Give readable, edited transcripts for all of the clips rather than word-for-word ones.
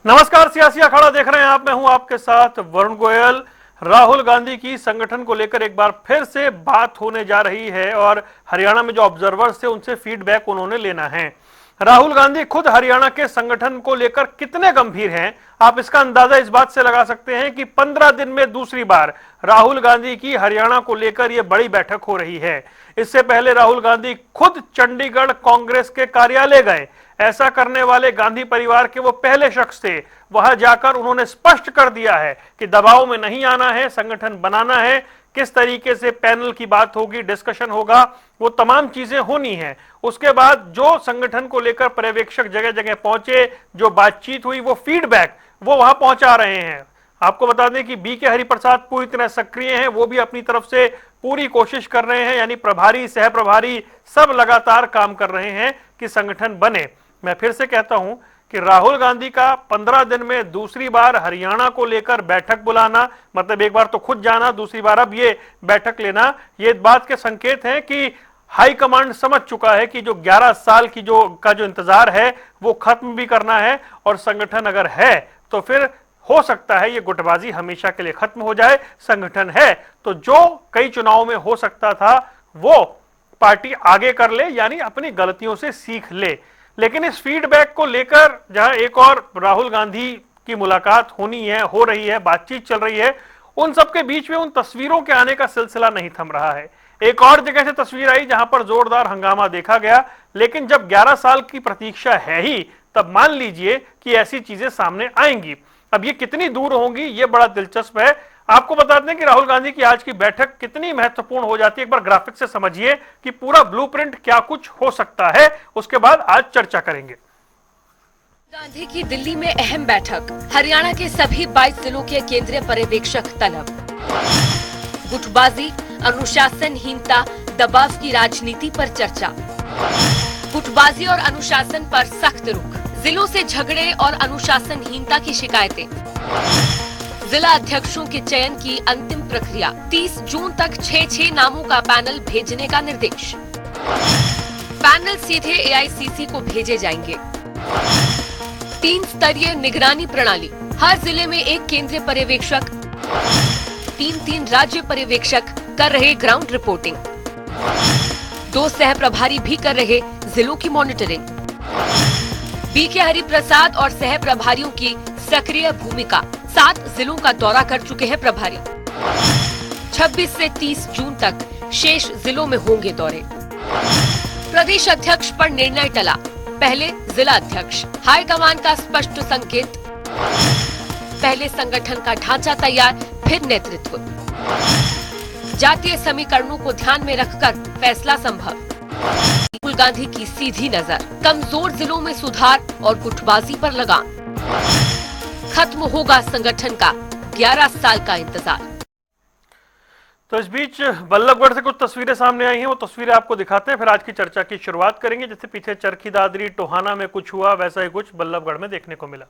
नमस्कार, सियासी अखाड़ा देख रहे हैं आप। मैं हूं आपके साथ वरुण गोयल। राहुल गांधी की संगठन को लेकर एक बार फिर से बात होने जा रही है और हरियाणा में जो ऑब्जर्वर्स थे उनसे फीडबैक उन्होंने लेना है। राहुल गांधी खुद हरियाणा के संगठन को लेकर कितने गंभीर हैं, आप इसका अंदाजा इस बात से लगा सकते हैं कि 15 दिन में दूसरी बार राहुल गांधी की हरियाणा को लेकर यह बड़ी बैठक हो रही है। इससे पहले राहुल गांधी खुद चंडीगढ़ कांग्रेस के कार्यालय गए। ऐसा करने वाले गांधी परिवार के वो पहले शख्स थे। वहां जाकर उन्होंने स्पष्ट कर दिया है कि दबाव में नहीं आना है, संगठन बनाना है। किस तरीके से पैनल की बात होगी, डिस्कशन होगा, वो तमाम चीजें होनी है। उसके बाद जो संगठन को लेकर पर्यवेक्षक जगह जगह पहुंचे, जो बातचीत हुई, वो फीडबैक वो वहां पहुंचा रहे हैं। आपको बता दें कि बीके हरिप्रसाद पूरी तरह सक्रिय हैं, वो भी अपनी तरफ से पूरी कोशिश कर रहे हैं, यानी प्रभारी, सह प्रभारी सब लगातार काम कर रहे हैं कि संगठन बने। मैं फिर से कहता हूं कि राहुल गांधी का 15 दिन में दूसरी बार हरियाणा को लेकर बैठक बुलाना, मतलब एक बार तो खुद जाना, दूसरी बार अब ये बैठक लेना, ये बात के संकेत हैं कि हाईकमांड समझ चुका है कि जो 11 साल की जो इंतजार है वो खत्म भी करना है। और संगठन अगर है तो फिर हो सकता है ये गुटबाजी हमेशा के लिए खत्म हो जाए। संगठन है तो जो कई चुनाव में हो सकता था वो पार्टी आगे कर ले, यानी अपनी गलतियों से सीख ले। लेकिन इस फीडबैक को लेकर जहां एक और राहुल गांधी की मुलाकात होनी है, हो रही है, बातचीत चल रही है, उन सबके बीच में उन तस्वीरों के आने का सिलसिला नहीं थम रहा है। एक और जगह से तस्वीर आई जहां पर जोरदार हंगामा देखा गया, लेकिन जब 11 साल की प्रतीक्षा है ही, तब मान लीजिए कि ऐसी चीजें सामने आएंगी। अब ये कितनी दूर होंगी, ये बड़ा दिलचस्प है। आपको बता दें कि राहुल गांधी की आज की बैठक कितनी महत्वपूर्ण हो जाती है, एक बार ग्राफिक से समझिए कि पूरा ब्लूप्रिंट क्या कुछ हो सकता है। उसके बाद आज चर्चा करेंगे। गांधी की दिल्ली में अहम बैठक, हरियाणा के सभी 22 जिलों के केंद्रीय पर्यवेक्षक तलब। गुटबाजी, अनुशासनहीनता, दबाव की राजनीति पर चर्चा। गुटबाजी और अनुशासन पर सख्त रुख, जिलों से झगड़े और अनुशासनहीनता की शिकायतें। जिला अध्यक्षों के चयन की अंतिम प्रक्रिया, 30 जून तक 6 नामों का पैनल भेजने का निर्देश। पैनल सीधे एआईसीसी को भेजे जाएंगे। 3 स्तरीय निगरानी प्रणाली, हर जिले में एक केंद्रीय पर्यवेक्षक, 3 राज्य पर्यवेक्षक कर रहे ग्राउंड रिपोर्टिंग। 2 सह प्रभारी भी कर रहे जिलों की मॉनिटरिंग। बीके हरिप्रसाद और सह प्रभारियों की सक्रिय भूमिका, 7 जिलों का दौरा कर चुके हैं प्रभारी। 26 से 30 जून तक शेष जिलों में होंगे दौरे। प्रदेश अध्यक्ष पर निर्णय टला, पहले जिला अध्यक्ष, हाईकमान का स्पष्ट संकेत। पहले संगठन का ढांचा तैयार, फिर नेतृत्व। जातीय समीकरणों को ध्यान में रखकर फैसला संभव। राहुल गांधी की सीधी नजर, कमजोर जिलों में सुधार और गुटबाजी पर लगाम। खत्म होगा संगठन का 11 साल का इंतजार। तो इस बीच बल्लभगढ़ से कुछ तस्वीरें सामने आई हैं, वो तस्वीरें आपको दिखाते हैं, फिर आज की चर्चा की शुरुआत करेंगे। जैसे पीछे चरखी दादरी, टोहाना में कुछ हुआ, वैसा ही कुछ बल्लभगढ़ में देखने को मिला।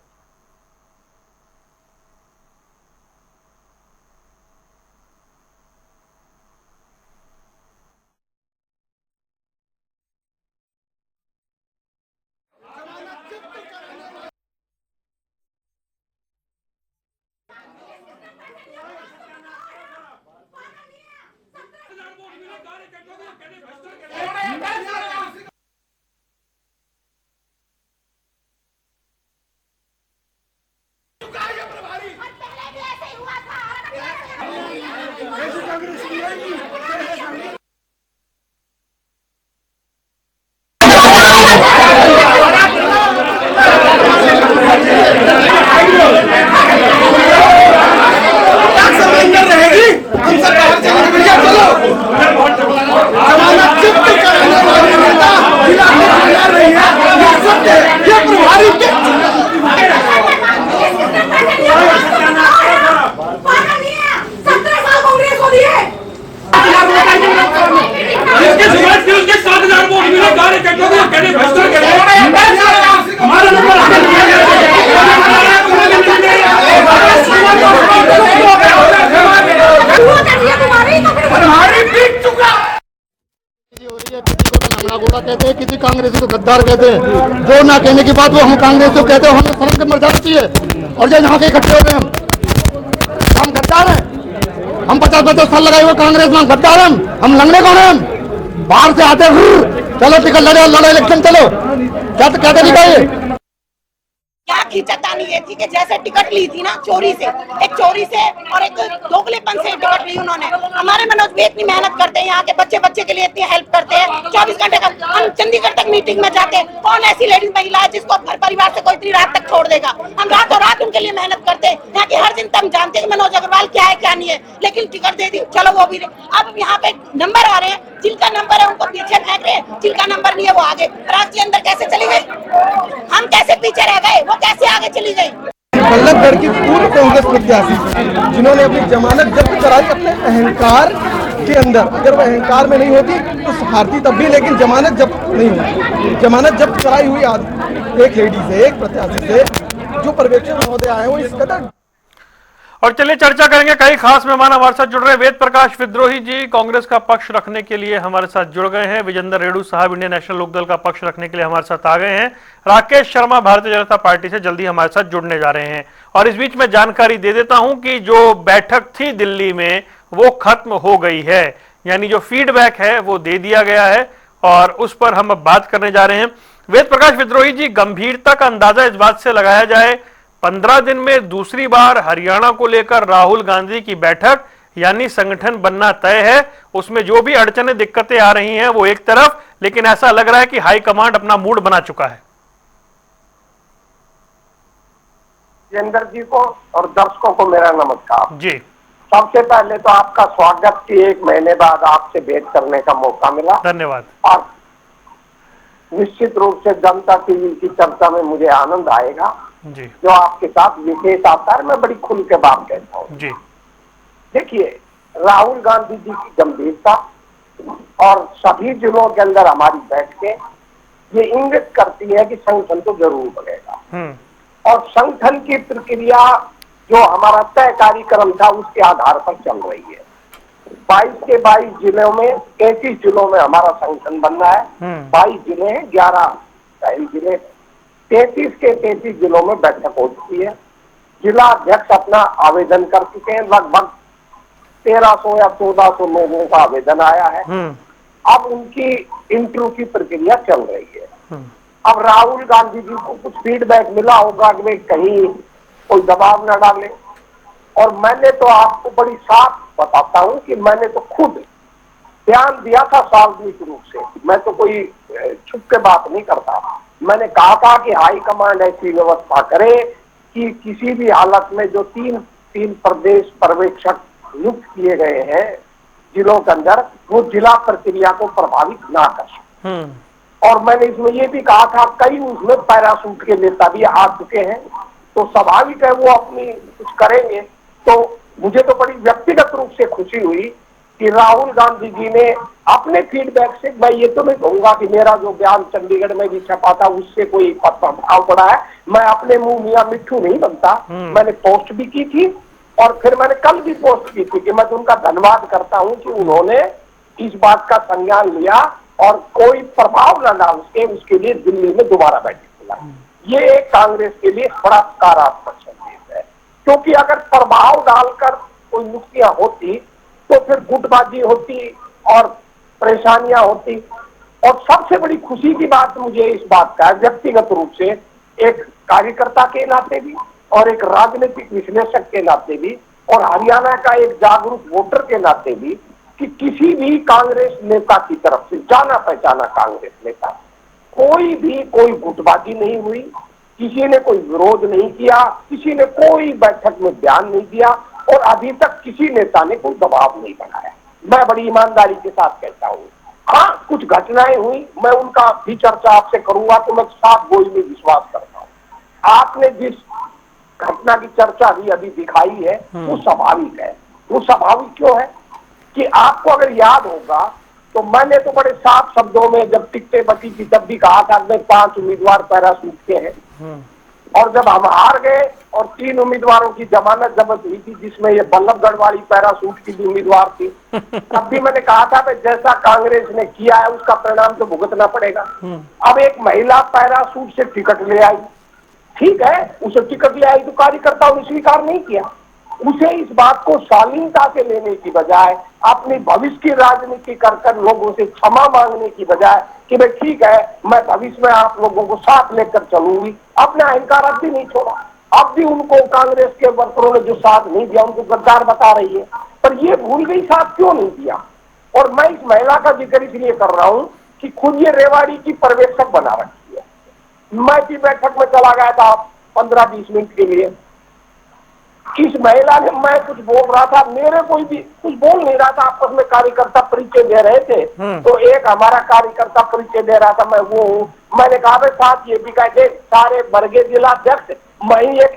कहते हैं किसी कांग्रेसी को गद्दार कहते हैं, जो ना कहने की बात वो हम कांग्रेस को कहते हैं, हमें शर्म के मर जाना चाहिए। और जो यहाँ के इकट्ठे हो गए हम गद्दार हैं, हम 50-50 साल लगाए हुए कांग्रेस में, हम गद्दार हैं, हम लंगड़े कौन हैं? बाहर से आते हैं, चलो टिकट लड़ो इलेक्शन चलो, क्या तरीका है? क्या खींचतानी ये थी कि जैसे टिकट ली थी ना चोरी से और एक दोगलेपन से टिकट ली उन्होंने। हमारे मनोज भी इतनी मेहनत करते हैं, यहाँ के बच्चे के लिए इतनी हेल्प करते हैं, 24 घंटे का। हम चंडीगढ़ तक मीटिंग में जाते हैं, कौन ऐसी लेडीज महिला है जिसको घर परिवार से कोई इतनी रात तक छोड़ देगा? हम रातों रात उनके लिए मेहनत करते हैं। यहाँ की हर जनता हम जानते हैं कि मनोज अग्रवाल क्या है क्या नहीं है, लेकिन टिकट दे दी, चलो वो भी। अब यहाँ पे नंबर आ रहे हैं, जिनका नंबर है उनको पीछे फेंक रहे हैं, जिनका नंबर नहीं है वो आगे। राज्य के अंदर कैसे चली गई? हम कैसे पीछे रह गए, वो कैसे आगे चली गई? बल्लभगढ़ की पूर्व कांग्रेस प्रत्याशी जिन्होंने अपनी जमानत जब्त कराई अपने अहंकार के अंदर, अगर वो अहंकार में नहीं होती तो हारती तब भी, लेकिन जमानत जब्त नहीं होती। जमानत जब्त कराई हुई एक लेडी से, एक प्रत्याशी से, जो पर्यवेक्षक महोदय आए वो इस कदर। और चलिए चर्चा करेंगे, कई खास मेहमान हमारे साथ जुड़ रहे हैं। वेद प्रकाश विद्रोही जी कांग्रेस का पक्ष रखने के लिए हमारे साथ जुड़ गए हैं। विजेंद्र रेड्डू साहब इंडियन नेशनल लोकदल का पक्ष रखने के लिए हमारे साथ आ गए हैं। राकेश शर्मा भारतीय जनता पार्टी से जल्दी हमारे साथ जुड़ने जा रहे हैं। और इस बीच में जानकारी दे देता हूं कि जो बैठक थी दिल्ली में वो खत्म हो गई है, यानी जो फीडबैक है वो दे दिया गया है और उस पर हम अब बात करने जा रहे हैं। वेद प्रकाश विद्रोही जी, गंभीरता का अंदाजा इस बात से लगाया जाए, 15 दिन में दूसरी बार हरियाणा को लेकर राहुल गांधी की बैठक, यानी संगठन बनना तय है। उसमें जो भी अड़चनें दिक्कतें आ रही हैं वो एक तरफ, लेकिन ऐसा लग रहा है कि हाईकमांड अपना मूड बना चुका है। जितेंद्र जी को और दर्शकों को मेरा नमस्कार जी। सबसे पहले तो आपका स्वागत कि 1 महीने बाद आपसे भेंट करने का मौका मिला, धन्यवाद। और निश्चित रूप से जनता टीवी की चर्चा में मुझे आनंद आएगा जी। जो आपके साथ विशेष आता है। मैं बड़ी खुल के बात कहता हूँ जी। देखिए, राहुल गांधी जी की गंभीरता और सभी जिलों के अंदर हमारी बैठकें ये इंगित करती है कि संगठन तो जरूर बनेगा, और संगठन की प्रक्रिया जो हमारा तय कार्यक्रम था उसके आधार पर चल रही है। 22 के 22 जिलों में, 33 जिलों में हमारा संगठन बनना है। 22 जिले हैं, 11 शहरी जिले, 33 के 33 जिलों में बैठक हो चुकी है। जिला अध्यक्ष अपना आवेदन कर चुके हैं, लगभग 1300 या 1400 लोगों का आवेदन आया है। अब उनकी इंटरव्यू की प्रक्रिया चल रही है। अब राहुल गांधी जी को कुछ फीडबैक मिला होगा कि वे कहीं कोई दबाव न डाले, और मैंने तो आपको बड़ी साफ बताता हूं कि मैंने तो खुद ध्यान दिया था सार्वजनिक रूप से, मैं तो कोई छुप के बात नहीं करता। मैंने कहा था कि हाईकमांड ऐसी व्यवस्था करे कि किसी भी हालत में जो तीन प्रदेश पर्यवेक्षक नियुक्त किए गए हैं जिलों के अंदर, वो जिला प्रक्रिया को प्रभावित ना कर सके। और मैंने इसमें ये भी कहा था, कई उसमें पैरासूट के नेता भी आ चुके हैं, तो स्वाभाविक है वो अपनी कुछ करेंगे। तो मुझे तो बड़ी व्यक्तिगत रूप से खुशी हुई कि राहुल गांधी जी ने अपने फीडबैक से, मैं ये तो नहीं कहूंगा कि मेरा जो बयान चंडीगढ़ में भी छपा था उससे कोई प्रभाव पड़ा है, मैं अपने मुंह मियां मिट्ठू नहीं बनता। मैंने पोस्ट भी की थी और फिर मैंने कल भी पोस्ट की थी कि मैं उनका धन्यवाद करता हूं कि उन्होंने इस बात का संज्ञान लिया और कोई प्रभाव न डाल के उसके लिए दिल्ली में दोबारा बैठक बुलाई। ये कांग्रेस के लिए बड़ा सकारात्मक संदेश है, क्योंकि अगर प्रभाव डालकर कोई नियुक्तियां होती तो फिर गुटबाजी होती और परेशानियां होती। और सबसे बड़ी खुशी की बात मुझे इस बात का है, व्यक्तिगत रूप से एक कार्यकर्ता के नाते भी और एक राजनीतिक विश्लेषक के नाते भी और हरियाणा का एक जागरूक वोटर के नाते भी, कि किसी भी कांग्रेस नेता की तरफ से, जाना पहचाना कांग्रेस नेता, कोई गुटबाजी नहीं हुई, किसी ने कोई विरोध नहीं किया, किसी ने कोई बैठक में बयान नहीं दिया और अभी तक किसी नेता ने कोई दबाव नहीं बनाया। मैं बड़ी ईमानदारी के साथ कहता हूँ। हाँ, कुछ घटनाएं हुई, मैं उनका भी चर्चा आपसे करूंगा, तो मैं साफ गोई में विश्वास करता हूँ। आपने जिस घटना की चर्चा भी अभी दिखाई है वो स्वाभाविक है। वो स्वाभाविक क्यों है कि आपको अगर याद होगा तो मैंने तो बड़े साफ शब्दों में जब टिकटें बची थी तब भी कहा था कि 5 उम्मीदवार पैरासूट के हैं। और जब हम हार गए और 3 उम्मीदवारों की जमानत जब्त हुई थी, जिसमें ये बल्लभगढ़ वाली पैरासूट की भी उम्मीदवार थी, तब भी मैंने कहा था कि जैसा कांग्रेस ने किया है उसका परिणाम तो भुगतना पड़ेगा। अब एक महिला पैरासूट से टिकट ले आई, ठीक है, उसे टिकट ले आई तो कार्यकर्ताओं ने स्वीकार नहीं किया। उसे इस बात को शालीनता से लेने की बजाय अपनी भविष्य की राजनीति कर लोगों से क्षमा मांगने की बजाय कि भाई ठीक है, मैं भविष्य में आप लोगों को साथ लेकर चलूंगी, अपना अहंकार अब भी नहीं छोड़ा। अब भी उनको कांग्रेस के वर्करों ने जो साथ नहीं दिया उनको गद्दार बता रही है, पर ये भूल गई साथ क्यों नहीं दिया। और मैं इस महिला का जिक्र इसलिए कर रहा हूं कि खुद ये रेवाड़ी की पर्यवेक्षक बना रखी है। मैं भी बैठक में चला गया था 15-20 मिनट के लिए। इस महिला ने, मैं कुछ बोल रहा था, मेरे कोई भी कुछ बोल नहीं रहा था, आपस में कार्यकर्ता परिचय दे रहे थे, तो एक हमारा कार्यकर्ता परिचय दे रहा था, मैं वो हूँ। मैंने कहा भाई साथ ये भी कहते सारे वर्गीय जिलाध्यक्ष, मैं ही एक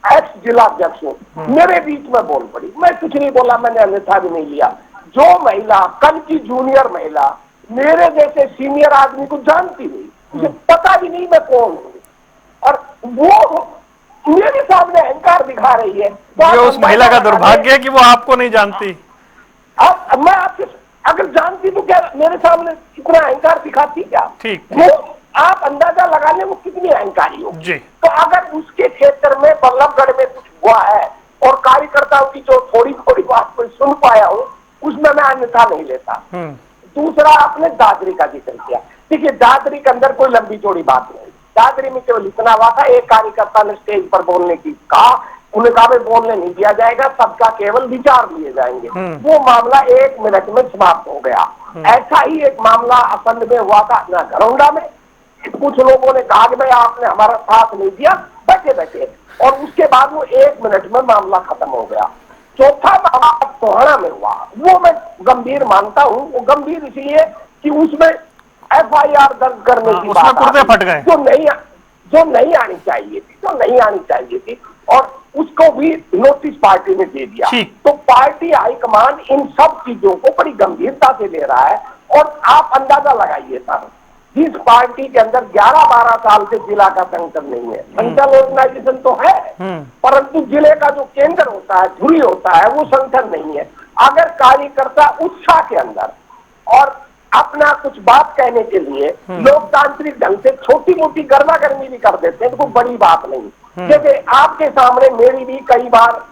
एक्स जिलाध्यक्ष हूँ। मेरे बीच में बोल पड़ी, मैं कुछ नहीं बोला, मैंने अन्यथा भी नहीं लिया। जो महिला कल की जूनियर महिला मेरे जैसे सीनियर आदमी को जानती नहीं, मुझे पता भी नहीं मैं कौन हूँ, और वो मेरे सामने अहंकार दिखा रही है। ये उस महिला का दुर्भाग्य है कि वो आपको नहीं जानती। अब मैं आपसे अगर जानती तो क्या मेरे सामने इतना अहंकार दिखाती क्या? ठीक, वो आप अंदाजा लगा ले वो कितनी अहंकारी हो जी। तो अगर उसके क्षेत्र में बल्लभगढ़ में कुछ हुआ है और कार्यकर्ताओं की जो थोड़ी थोड़ी बात को सुन पाया हूँ, उसमें मैं अन्यथा नहीं लेता। दूसरा, आपने दादरी का जिक्र किया। देखिए, दादरी के अंदर कोई लंबी चौड़ी बात नहीं, दादरी में केवल इतना हुआ था, एक कार्यकर्ता ने स्टेज पर बोलने की कहा, उन्हें कहा बोलने नहीं दिया जाएगा, सबका केवल विचार लिए जाएंगे। वो मामला 1 मिनट में समाप्त हो गया। ऐसा ही एक मामला असंध में हुआ था ना, घरौंडा में कुछ लोगों ने कहा कि भाई आपने हमारा साथ नहीं दिया, बैठे बैठे, और उसके बाद वो 1 मिनट में मामला खत्म हो गया। चौथा मामला टोहाना में हुआ, वो मैं गंभीर मानता हूँ। वो गंभीर इसलिए कि उसमें FIR दर्ज करने की बात फट गए, जो नहीं आनी चाहिए थी, और उसको भी नोटिस पार्टी ने दे दिया। तो पार्टी हाईकमान इन सब चीजों को बड़ी गंभीरता से ले रहा है। और आप अंदाजा लगाइए सर, जिस पार्टी के अंदर 11-12 साल से जिला का संगठन नहीं है, सेंट्रल ऑर्गेनाइजेशन तो है, परंतु जिले का जो केंद्र होता है, धुरी होता है, वो संगठन नहीं है। अगर कार्यकर्ता उत्साह के अंदर और अपना कुछ बात कहने के लिए लोकतांत्रिक ढंग से छोटी मोटी गर्मागर्मी भी कर देते हैं तो कोई बड़ी बात नहीं। जैसे आपके सामने मेरी भी कई बार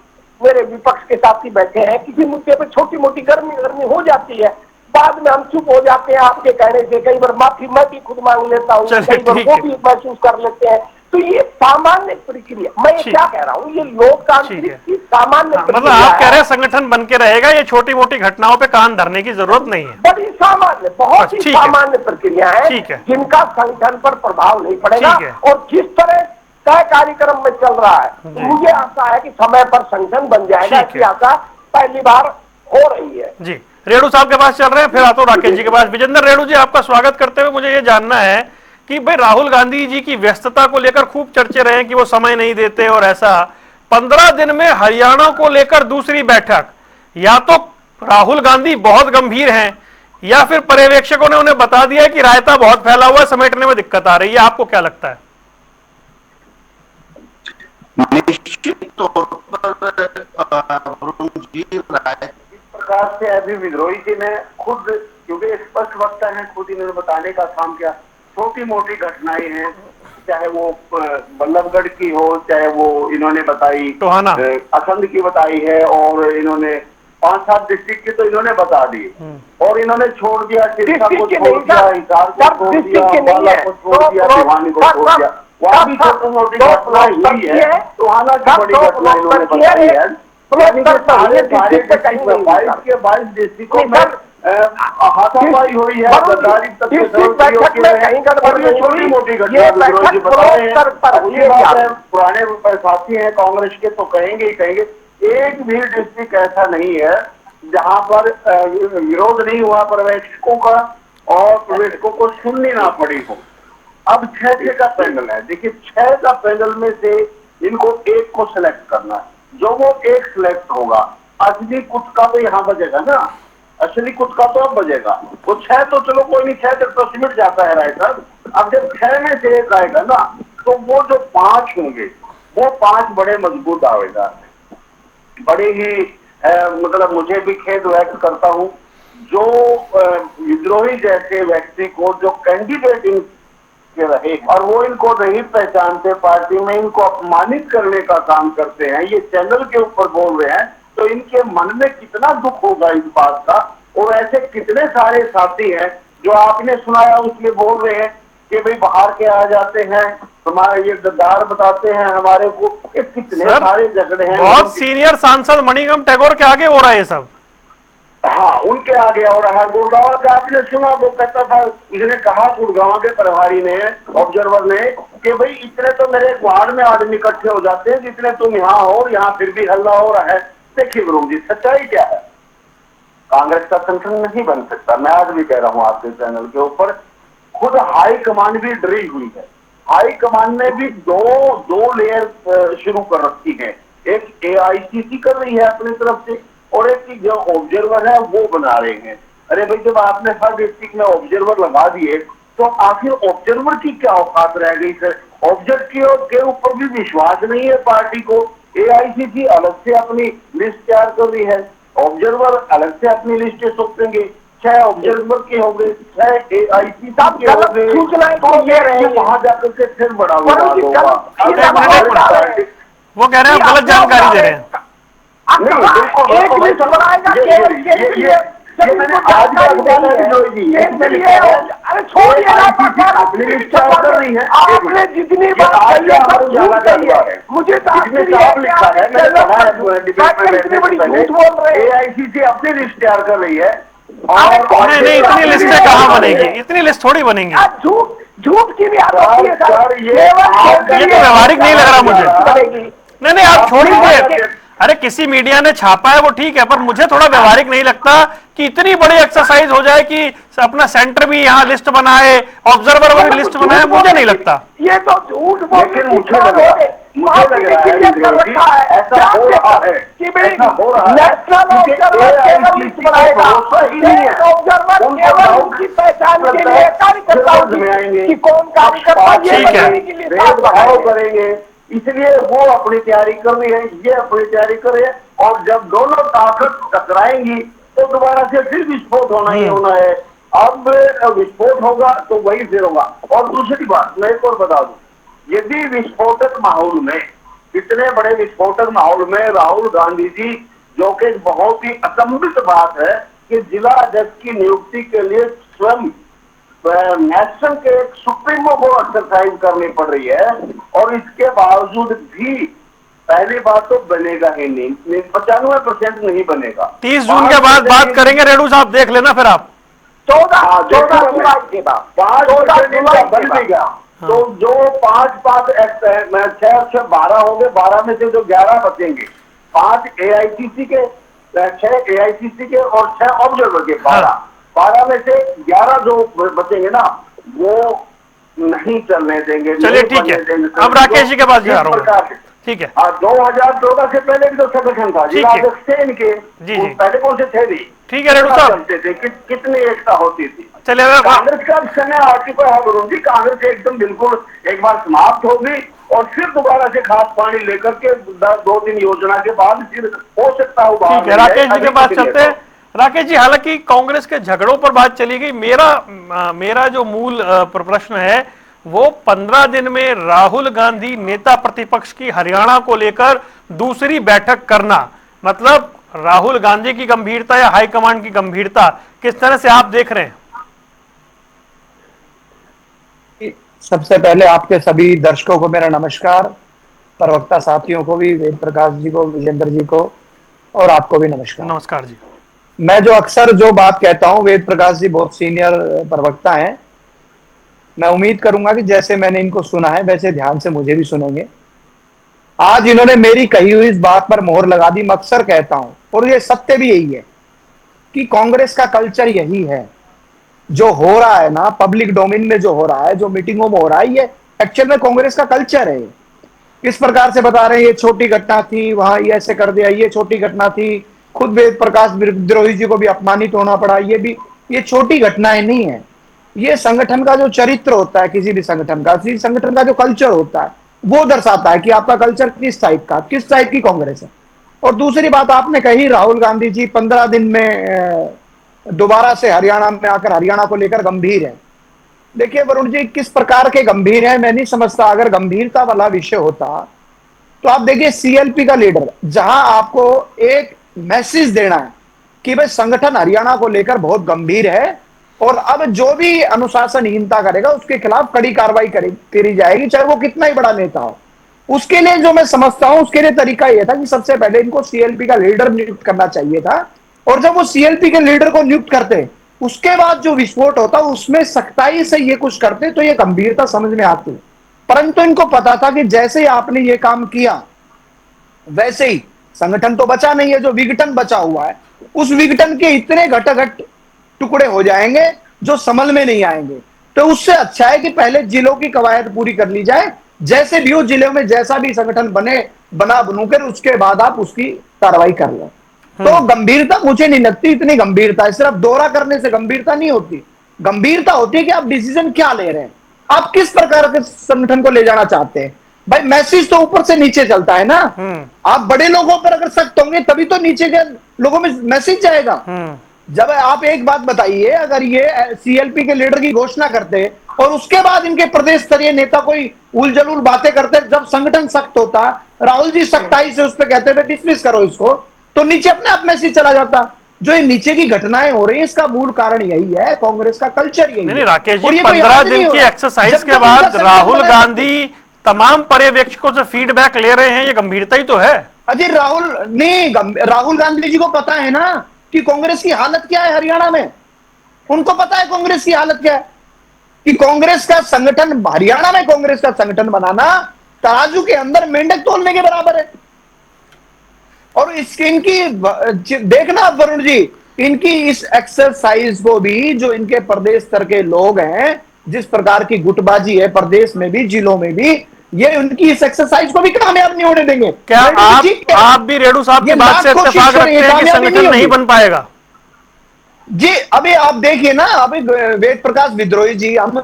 मेरे विपक्ष के साथी बैठे हैं, किसी मुद्दे पे छोटी मोटी गर्मी हो जाती है, बाद में हम चुप हो जाते हैं आपके कहने से। कई बार माफी मैं भी खुद मांग लेता हूँ, कई बार वो भी महसूस कर लेते हैं। तो ये सामान्य प्रक्रिया, मैं ये क्या कह रहा हूँ, ये लोकतांत्रिक की सामान्य मतलब आप कह रहे हैं संगठन बन के रहेगा, ये छोटी मोटी घटनाओं पे कान धरने की जरूरत नहीं है। बड़ी सामान्य, बहुत ही सामान्य प्रक्रिया है जिनका संगठन पर प्रभाव नहीं पड़ेगा। और जिस तरह तय कार्यक्रम में चल रहा है, मुझे आशा है कि समय पर संगठन बन जाएगा, ऐसी आशा पहली बार हो रही है। जी, रेणु साहब के पास चल रहे हैं, फिर आता हूं राकेश जी के पास। विजेंद्र, रेणु जी आपका स्वागत करते हुए मुझे ये जानना है कि भाई राहुल गांधी जी की व्यस्तता को लेकर खूब चर्चे रहे कि वो समय नहीं देते, और ऐसा 15 दिन में हरियाणा को लेकर दूसरी बैठक, या तो राहुल गांधी बहुत गंभीर हैं या फिर पर्यवेक्षकों ने उन्हें बता दिया है कि रायता बहुत फैला हुआ है, समेटने में दिक्कत आ रही है। आपको क्या लगता है? निश्चित तौर पर प्रकार से अभी विद्रोही जी ने खुद, क्योंकि स्पष्ट वक्ता है, खुद इन्होंने बताने का काम किया। छोटी मोटी घटनाएं हैं, चाहे वो बल्लभगढ़ की हो, चाहे वो इन्होंने बताई असंध की बताई है, और इन्होंने 5-7 डिस्ट्रिक्ट की तो इन्होंने बता दी, और इन्होंने छोड़ दिया सिरसा को, छोड़ दिया हिसार को, छोड़ दिया अंबाला को, छोड़ दिया भिवानी को, छोड़ दिया। वहाँ भी छोटी मोटी घटना हुई है, तो हालांकि बड़ी घटना इन्होंने बताई है। 22 डिस्ट्रिक्टों में हाथापाई हुई है, गद्दारी तक के छोटी मोटी घटना विरोधी बता रहे हैं। पुराने साथी हैं कांग्रेस के तो कहेंगे ही कहेंगे, एक भी डिस्ट्रिक्ट ऐसा नहीं है जहां पर विरोध नहीं हुआ पर्यवेक्षकों का और पर्यवेक्षकों को सुननी ना पड़ी हो। अब 6 का पैनल है, देखिए 6 का पैनल में से इनको एक को सिलेक्ट करना है। जो वो एक सिलेक्ट होगा, असली कुछ का तो यहाँ बजेगा ना, असली कुछ का तो अब बजेगा। वो 6 तो चलो कोई नहीं, 6 तक तो सिमट जाता है राय साहब। अब जब 6 में से एक आएगा ना, तो वो जो 5 होंगे वो 5 बड़े मजबूत दावेदार हैं। बड़े ही मतलब मुझे भी खेद व्यक्त करता हूं जो विद्रोही जैसे व्यक्ति को जो कैंडिडेट इनके रहे और वो इनको नहीं पहचानते, पार्टी में इनको अपमानित करने का काम करते हैं, ये चैनल के ऊपर बोल रहे हैं, तो इनके मन में कितना दुख होगा इस बात का। और ऐसे कितने सारे साथी हैं जो आपने सुनाया उसमें बोल रहे हैं कि भाई बाहर के आ जाते हैं, हमारे ये गद्दार बताते हैं हमारे को, ये कितने सारे झगड़े हैं। बहुत सीनियर सांसद मणिकम टैगोर के आगे हो रहा है ये सब। हाँ, उनके आगे हो रहा है। गुड़गांव का आपने सुना, वो कहता था, उसने कहा गुड़गांव के प्रभारी ने, ऑब्जर्वर ने, कि भाई इतने तो मेरे वार्ड में आदमी इकट्ठे हो जाते हैं जितने तुम यहाँ हो, यहाँ फिर भी हल्ला हो रहा है। देखिए वरुण जी, सच्चाई क्या है, कांग्रेस का संगठन नहीं बन सकता। मैं आज भी कह रहा हूँ आपके चैनल के ऊपर, खुद हाई कमान भी डरी हुई है। हाई कमान ने भी दो लेयर शुरू कर रखी है, एक AICC कर रही है अपनी तरफ से और एक जो ऑब्जर्वर है वो बना रहे हैं। अरे भाई, जब आपने हर डिस्ट्रिक्ट में ऑब्जर्वर लगा दिए तो आखिर ऑब्जर्वर की क्या औकात रह गई सर? ऑब्जर्वर के ऊपर भी विश्वास नहीं है पार्टी को। AICC अलग से अपनी लिस्ट तैयार कर रही है, ऑब्जर्वर अलग से अपनी लिस्ट सौंपेंगे। 6 ऑब्जर्वर के हो गए, 6 AICC के हो गए, तो वहां जाकर के फिर बड़ा विवाद होगा। वो कह रहे हैं गलत जानकारी दे रहे हैं। आपने जितनी बार मुझे AICC अपनी लिस्ट तैयार कर रही है। नहीं, इतनी लिस्टें कहाँ बनेगी, इतनी लिस्ट थोड़ी बनेंगी। झूठ की भी आदत है सर, ये तो व्यवहारिक नहीं लग रहा मुझे। नहीं, आप छोड़ दीजिए। अरे किसी मीडिया ने छापा है वो ठीक है, पर मुझे थोड़ा व्यवहारिक नहीं लगता कि इतनी बड़ी एक्सरसाइज हो जाए कि अपना सेंटर भी यहाँ लिस्ट बनाए, ऑब्जर्वर भी लिस्ट बनाए। मुझे नहीं लगता। ये तो झूठ बोल के मुझे लग रहा है ऐसा हो रहा है कि भाई नेशनल ऑब्जर्वर लिस्ट बनाएगा, उनकी पहचान के लिए कार्यकर्ताओं की कौन कार्यकर्ता भेदभाव करेंगे, इसलिए वो अपनी तैयारी कर रही है, ये अपनी तैयारी कर रही है। और जब दोनों ताकत टकराएंगी तो दोबारा से फिर विस्फोट होना ही होना है। अब विस्फोट होगा तो वही फिर होगा। और दूसरी बात मैं एक और बता दूं, यदि विस्फोटक माहौल में, इतने बड़े विस्फोटक माहौल में राहुल गांधी जी, जो कि बहुत ही अचंभित बात है कि जिला अध्यक्ष की नियुक्ति के लिए स्वयं नेशनल के एक सुप्रीमो को एक्सरसाइज करनी पड़ रही है, और इसके बावजूद भी पहली बात तो बनेगा ही नहीं, 95% नहीं बनेगा। 30 जून के बाद बात करेंगे रेणु साहब, देख लेना फिर आप। 14 जुलाई के बाद 5% बन भी गया तो जो 5 एक्ट है, मैं 6 12 हो गए, 12 में से जो 11 बचेंगे, 5 AICC के, 6 AICC के और 6 ऑब्जर्वर के, 12 में से 11 जो बचेंगे ना, वो नहीं चलने देंगे। चलिए ठीक है, अब राकेश जी के पास जा रहा हूँ। ठीक है, 2014 से पहले भी तो संगठन था, जिला अध्यक्ष थे इनके, पहले कौन से थे नहीं। ठीक है रेणु साहब, चलते थे, कितनी एकता होती थी। चलिए, कांग्रेस का समय आ चुका है वरुण जी, कांग्रेस एकदम बिल्कुल एक बार समाप्त होगी और फिर दोबारा से खाद पानी लेकर के 2-3 योजना के बाद फिर हो सकता है। ठीक है, राकेश जी के पास चलते हैं। राकेश जी, हालांकि कांग्रेस के झगड़ों पर बात चली गई, मेरा जो मूल प्रश्न है वो 15 दिन में राहुल गांधी नेता प्रतिपक्ष की हरियाणा को लेकर दूसरी बैठक करना, मतलब राहुल गांधी की गंभीरता या हाईकमांड की गंभीरता, किस तरह से आप देख रहे हैं? सबसे पहले आपके सभी दर्शकों को मेरा नमस्कार, प्रवक्ता साथियों को भी, वेद प्रकाश जी को, विजेंद्र जी को, और आपको भी नमस्कार। नमस्कार जी। मैं जो अक्सर जो बात कहता हूं, वेद प्रकाश जी बहुत सीनियर प्रवक्ता हैं, मैं उम्मीद करूंगा कि जैसे मैंने इनको सुना है वैसे ध्यान से मुझे भी सुनेंगे। आज इन्होंने मेरी कही हुई इस बात पर मोहर लगा दी। मैं अक्सर कहता हूं, और ये सत्य भी यही है, कि कांग्रेस का कल्चर यही है। जो हो रहा है ना पब्लिक डोमेन में, जो हो रहा है, जो मीटिंगों में हो रहा है, ये एक्चुअल में कांग्रेस का कल्चर है। इस प्रकार से बता रहे हैं ये छोटी घटना थी, वहां ये ऐसे कर दिया, ये छोटी घटना थी, खुद वेद प्रकाश विद्रोही जी को भी अपमानित होना पड़ा, ये छोटी घटनाएं नहीं है। ये संगठन का जो चरित्र होता है, किसी भी संगठन का जो कल्चर होता है, वो दर्शाता है कि आपका कल्चर किस टाइप की कांग्रेस है। और दूसरी बात आपने कही, राहुल गांधी जी 15 दिन में दोबारा से हरियाणा में आकर हरियाणा को लेकर गंभीर है। देखिए वरुण जी, किस प्रकार के गंभीर है मैं नहीं समझता। अगर गंभीरता वाला विषय होता तो आप देखिए सीएलपी का लीडर, जहां आपको एक मैसेज देना है कि भाई संगठन हरियाणा को लेकर बहुत गंभीर है और अब जो भी अनुशासनहीनता करेगा उसके खिलाफ कड़ी कार्रवाई करी जाएगी, चाहे वो कितना ही बड़ा नेता हो। उसके लिए जो मैं समझता हूं, उसके लिए तरीका यह था कि सबसे पहले इनको सीएलपी का लीडर नियुक्त करना चाहिए था, और जब वो सीएलपी के लीडर को नियुक्त करते उसके बाद जो विस्फोट होता उसमें सख्ताई से ये कुछ करते तो ये गंभीरता समझ में आती। परंतु इनको पता था कि जैसे ही आपने ये काम किया वैसे ही संगठन तो बचा नहीं है, जो विघटन बचा हुआ है उस विघटन के इतने घटाघट टुकड़े हो जाएंगे जो समझ में नहीं आएंगे। तो उससे अच्छा है कि पहले जिलों की कवायद पूरी कर ली जाए, जैसे भी हो जिले में जैसा भी संगठन बनकर उसके बाद आप उसकी कार्रवाई कर लो। तो गंभीरता मुझे नहीं लगती इतनी गंभीरता है, सिर्फ दौरा करने से गंभीरता नहीं होती। गंभीरता होती है कि आप डिसीजन क्या ले रहे हैं, आप किस प्रकार के संगठन को ले जाना चाहते हैं। भाई मैसेज तो ऊपर से नीचे चलता है ना, आप बड़े लोगों पर अगर सख्त होंगे तभी तो नीचे के लोगों में मैसेज जाएगा। जब आप एक बात बताइए, अगर ये सीएलपी के लीडर की घोषणा करते और उसके बाद इनके प्रदेश स्तरीय नेता कोई उलझुल बातें करते, जब संगठन सख्त होता, राहुल जी सख्ताई से उस पर कहते थे डिसमिस करो इसको, तो नीचे अपने आप मैसेज चला जाता। जो ये नीचे की घटनाएं हो रही है इसका मूल कारण यही है, कांग्रेस का कल्चर यही है। राकेश जी, 15 दिन की एक्सरसाइज के बाद राहुल गांधी तमाम पर्यवेक्षकों से फीडबैक ले रहे हैं, ये गंभीरता ही तो है। अजय राहुल गांधी जी को पता है ना कि कांग्रेस की हालत क्या है हरियाणा में। उनको पता है कांग्रेस की हालत क्या है, कि कांग्रेस का संगठन, हरियाणा में कांग्रेस का संगठन बनाना तराजू के अंदर मेंढक तोलने के बराबर है। और इनकी देखना वरुण जी, इनकी इस एक्सरसाइज को भी जो इनके प्रदेश स्तर के लोग हैं, जिस प्रकार की गुटबाजी है प्रदेश में भी जिलों में भी, ये उनकी इस एक्सरसाइज को भी कामयाब नहीं होने देंगे। क्या आप भी रेणु साहब की बात से इत्तेफाक रखते हैं कि संगठन नहीं बन पाएगा? जी अभी आप देखिए ना, अभी वेद प्रकाश विद्रोही जी, हम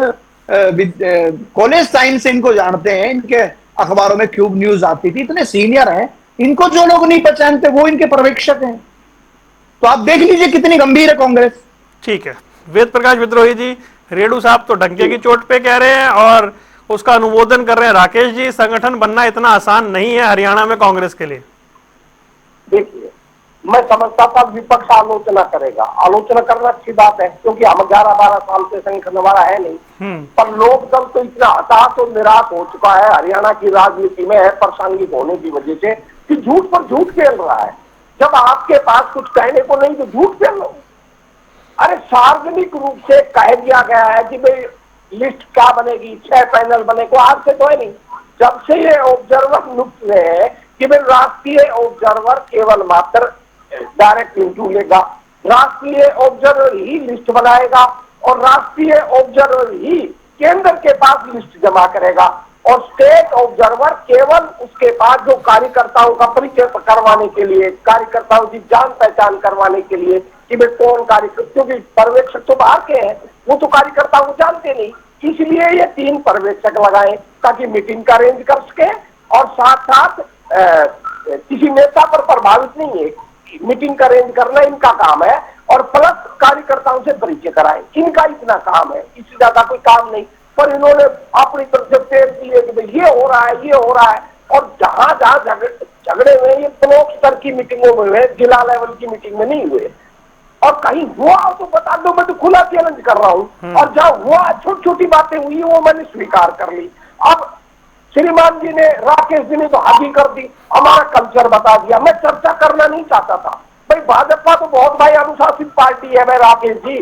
कॉलेज टाइम से इनको जानते हैं, इनके अखबारों में क्यूब न्यूज आती थी, इतने सीनियर हैं, इनको जो लोग नहीं पहचानते वो इनके पर्यवेक्षक हैं। तो आप देख लीजिए कितनी गंभीर है कांग्रेस। ठीक है, वेद प्रकाश विद्रोही जी, रेणु साहब तो डंके की चोट पे कह रहे हैं और उसका अनुमोदन कर रहे हैं राकेश जी, संगठन बनना इतना आसान नहीं है हरियाणा में कांग्रेस के लिए। देखिए, मैं समझता था विपक्ष आलोचना करेगा, आलोचना करना अच्छी बात है क्योंकि हम 11-12 साल से संगठन हमारा है नहीं, पर लोकदल तो इतना हताश और निराश हो चुका है हरियाणा की राजनीति में, है प्रासंगिक होने की वजह से, कि झूठ पर झूठ खेल रहा है। जब आपके पास कुछ कहने को नहीं तो झूठ खेल लो। अरे सार्वजनिक रूप से कह दिया गया है कि भाई लिस्ट क्या बनेगी, 6 पैनल बनेगा, आज से तो है नहीं, जब से ये ऑब्जर्वर नियुक्त हुए हैं कि भाई राष्ट्रीय ऑब्जर्वर केवल मात्र डायरेक्ट इंटरव्यू लेगा, राष्ट्रीय ऑब्जर्वर ही लिस्ट बनाएगा और राष्ट्रीय ऑब्जर्वर ही केंद्र के पास लिस्ट जमा करेगा, और स्टेट ऑब्जर्वर केवल उसके पास जो कार्यकर्ताओं का परिचय करवाने के लिए, कार्यकर्ताओं की जान पहचान करवाने के लिए कि भाई कौन कार्यकर्ता, क्योंकि पर्यवेक्षक तो बाहर के हैं, वो तो कार्यकर्ताओं को जानते नहीं, इसलिए ये 3 पर्यवेक्षक लगाए ताकि मीटिंग का अरेंज कर सके और साथ साथ किसी नेता पर प्रभावित नहीं है, मीटिंग का अरेंज करना इनका काम है, और प्लस कार्यकर्ताओं से परिचय कराए, इनका इतना काम है, इससे ज्यादा कोई काम नहीं। पर इन्होंने अपनी तरफ से पेश दिए कि भाई ये हो रहा है, ये हो रहा है, और जहां जहां झगड़े हुए ये ब्लॉक स्तर की मीटिंगों में हुए, जिला लेवल की मीटिंग में नहीं हुए। और कहीं हुआ तो बता दो, मैं तो खुला चैलेंज कर रहा हूं, और जहां हुआ छोटी छोटी बातें हुई वो मैंने स्वीकार कर ली। अब श्रीमान जी ने, राकेश जी ने तो हाजी कर दी, हमारा कल्चर बता दिया। मैं चर्चा करना नहीं चाहता था भाई, भाजपा तो बहुत भाई अनुशासित पार्टी है। मैं राकेश जी,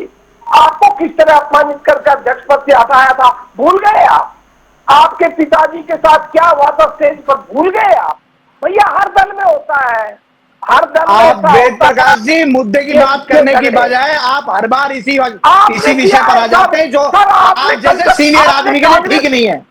आपको किस तरह अपमानित करके अध्यक्ष पद से हटाया था, भूल गए आप? आपके पिताजी के साथ क्या हुआ था स्टेज पर, भूल गए आप? भैया हर दल में होता है, हर दल में। आप वेद प्रकाश जी, मुद्दे की बात करने की बजाय आप हर बार इसी विषय पर आ जाते हैं, जो आप जैसे सीनियर आदमी के लिए ठीक नहीं है।